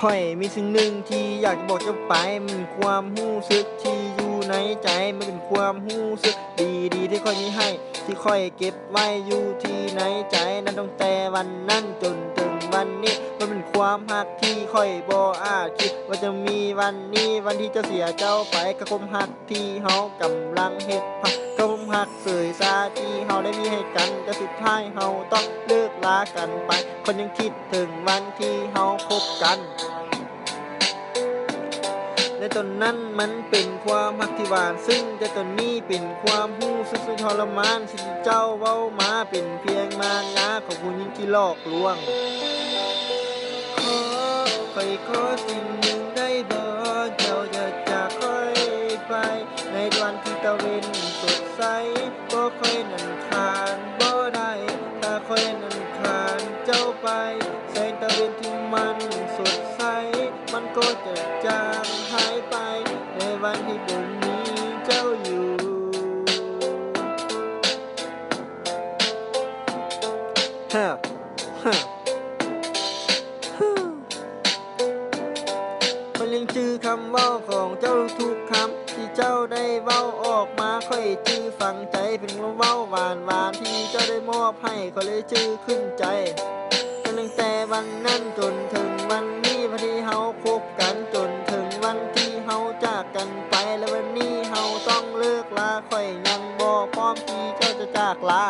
ค่อยมีสิ่งหนึ่งที่อยากจะบอกเจ้าไปมันความรู้สึกที่อยู่ในใจมันเป็นความรู้สึกดีๆที่ค่อยมีให้ที่ค่อยเก็บไว้อยู่ที่ในใจนั้นตั้งแต่วันนั้นจนถึงวันนี้มันเป็นความฮักที่ค่อยบ่อาจคิดว่าจะมีวันนี้วันที่จะเสียเจ้าไปกับความฮักที่เฮากำลังเฮ็ดพักกับความฮักเสยซาที่เฮาได้มีให้กันแต่สุดท้ายเฮาต้องเลิกลากันไปคนยังคิดถึงวันที่เฮาคบกันในตอนนั้นมันเป็นความฮักที่หวานซึ้งแต่ตอนนี้เป็นความรู้สึกสุดทรมานสิ่งที่เจ้าเว้ามาเป็นเพียงมายาของผู้หญิงที่หลอกลวงขอสิ่งหนึ่งได้บ่เจ้าอย่าจากค่อยไปในวันที่ตะเวนสดใสบ่ค่อยนั่นคานบ่ได้ถ้าค่อยนั่นคานเจ้าไปแสงตะเวนที่มันสดใสมันก็จะจางหายไปในวันที่บ่มีเจ้าอยู่ฮะฮะมันยังจื้อคำเว้าของเจ้าทุกคำที่เจ้าได้เว้าออกมาค่อยจื้อฝังใจเป็นเว้าหวานที่เจ้าได้มอบให้ก็เลยจื้อขึ้นใจตั้งแต่วันนั้นจนถึงวันนี้วันที่เฮาคบกันจนถึงวันที่เฮาจากกันไปและวันนี้เฮาต้องเลิกลาค่อยยังบ่พร้อมที่เจ้าจะจากลา